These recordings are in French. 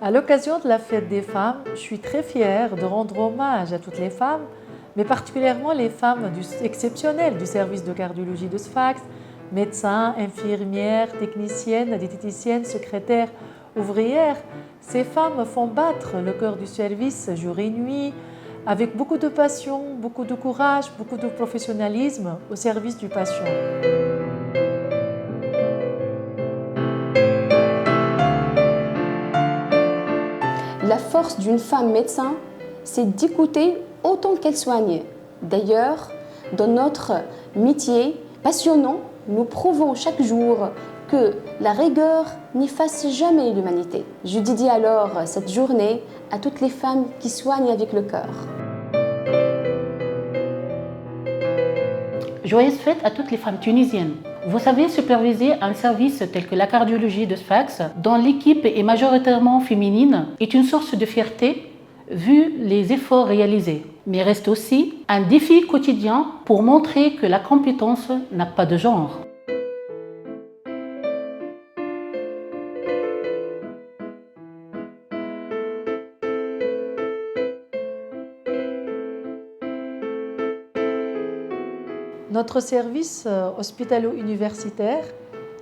À l'occasion de la fête des femmes, je suis très fière de rendre hommage à toutes les femmes, mais particulièrement les femmes exceptionnelles du service de cardiologie de Sfax, médecins, infirmières, techniciennes, diététiciennes, secrétaires, ouvrières. Ces femmes font battre le cœur du service jour et nuit, avec beaucoup de passion, beaucoup de courage, beaucoup de professionnalisme au service du patient. La force d'une femme médecin, c'est d'écouter autant qu'elle soigne. D'ailleurs, dans notre métier passionnant, nous prouvons chaque jour que la rigueur n'efface jamais l'humanité. Je dédie alors cette journée à toutes les femmes qui soignent avec le cœur. Joyeuse fête à toutes les femmes tunisiennes. Vous savez superviser un service tel que la cardiologie de Sfax, dont l'équipe est majoritairement féminine, est une source de fierté vu les efforts réalisés, mais reste aussi un défi quotidien pour montrer que la compétence n'a pas de genre. Notre service hospitalo-universitaire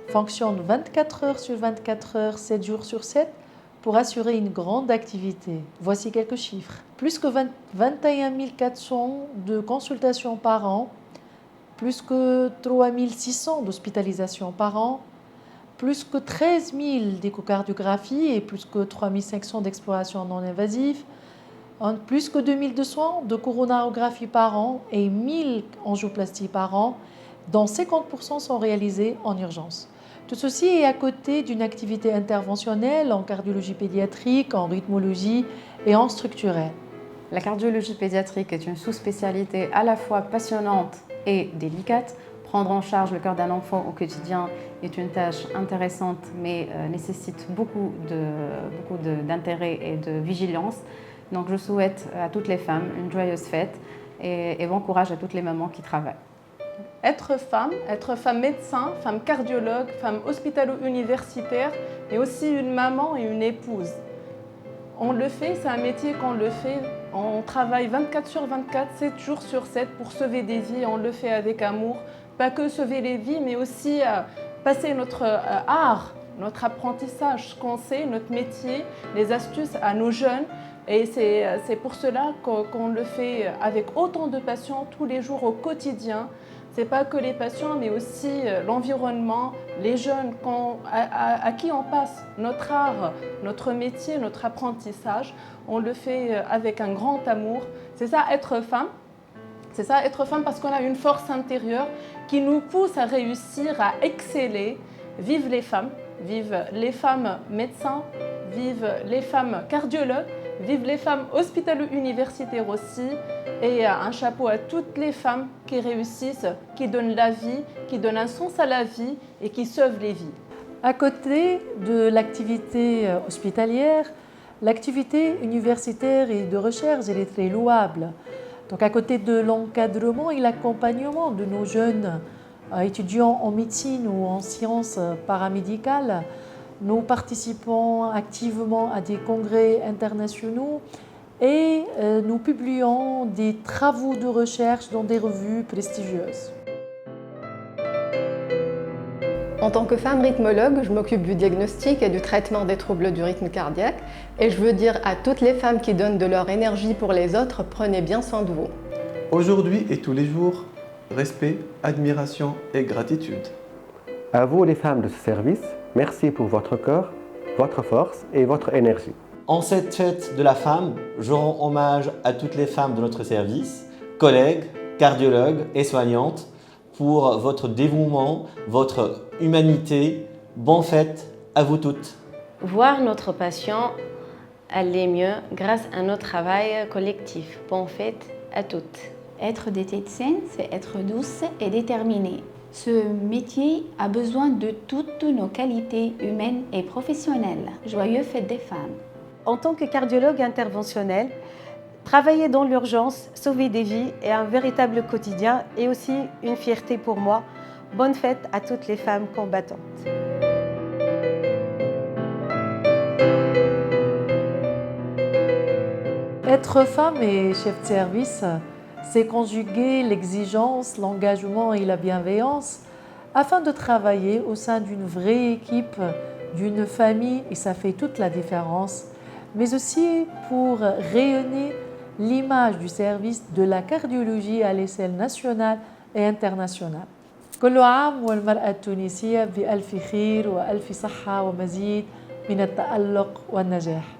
fonctionne 24 heures sur 24 heures, 7 jours sur 7 pour assurer une grande activité. Voici quelques chiffres. Plus que 21 400 de consultations par an, plus que 3 600 d'hospitalisations par an, plus que 13 000 d'échocardiographies et plus que 3 500 d'explorations non invasives, plus que 2200 de coronarographie par an et 1000 angioplasties par an, dont 50% sont réalisées en urgence. Tout ceci est à côté d'une activité interventionnelle en cardiologie pédiatrique, en rythmologie et en structurelle. La cardiologie pédiatrique est une sous-spécialité à la fois passionnante et délicate. Prendre en charge le cœur d'un enfant au quotidien est une tâche intéressante mais nécessite beaucoup d'intérêt et de vigilance. Donc je souhaite à toutes les femmes une joyeuse fête et bon courage à toutes les mamans qui travaillent. Être femme médecin, femme cardiologue, femme hospitalo-universitaire, mais aussi une maman et une épouse. On le fait, c'est un métier qu'on le fait, on travaille 24 sur 24, 7 jours sur 7 pour sauver des vies, on le fait avec amour. Pas que sauver les vies, mais aussi passer notre art, notre apprentissage, ce qu'on sait, notre métier, les astuces à nos jeunes. Et c'est pour cela qu'on le fait avec autant de passion tous les jours au quotidien. Ce n'est pas que les patients, mais aussi l'environnement, les jeunes à qui on passe notre art, notre métier, notre apprentissage. On le fait avec un grand amour. C'est ça être femme. C'est ça être femme parce qu'on a une force intérieure qui nous pousse à réussir, à exceller. Vive les femmes médecins, vive les femmes cardiologues. Vive les femmes hospitalo-universitaires aussi et un chapeau à toutes les femmes qui réussissent, qui donnent la vie, qui donnent un sens à la vie et qui sauvent les vies. À côté de l'activité hospitalière, l'activité universitaire et de recherche elle est très louable. Donc à côté de l'encadrement et l'accompagnement de nos jeunes étudiants en médecine ou en sciences paramédicales, nous participons activement à des congrès internationaux et nous publions des travaux de recherche dans des revues prestigieuses. En tant que femme rythmologue, je m'occupe du diagnostic et du traitement des troubles du rythme cardiaque et je veux dire à toutes les femmes qui donnent de leur énergie pour les autres, prenez bien soin de vous. Aujourd'hui et tous les jours, respect, admiration et gratitude. À vous les femmes de ce service, merci pour votre corps, votre force et votre énergie. En cette fête de la femme, je rends hommage à toutes les femmes de notre service, collègues, cardiologues et soignantes, pour votre dévouement, votre humanité. Bonne fête à vous toutes. Voir notre patient aller mieux grâce à notre travail collectif. Bonne fête à toutes. Être diététicienne, c'est être douce et déterminée. Ce métier a besoin de toutes nos qualités humaines et professionnelles. Joyeuse fête des femmes. En tant que cardiologue interventionnel, travailler dans l'urgence, sauver des vies est un véritable quotidien et aussi une fierté pour moi. Bonne fête à toutes les femmes combattantes. Être femme et chef de service, c'est conjuguer l'exigence, l'engagement et la bienveillance afin de travailler au sein d'une vraie équipe, d'une famille, et ça fait toute la différence, mais aussi pour rayonner l'image du service de la cardiologie à l'échelle nationale et internationale. كل عام والمرأة التونسية بألف خير وألف صحة ومزيد من التألق والنجاح.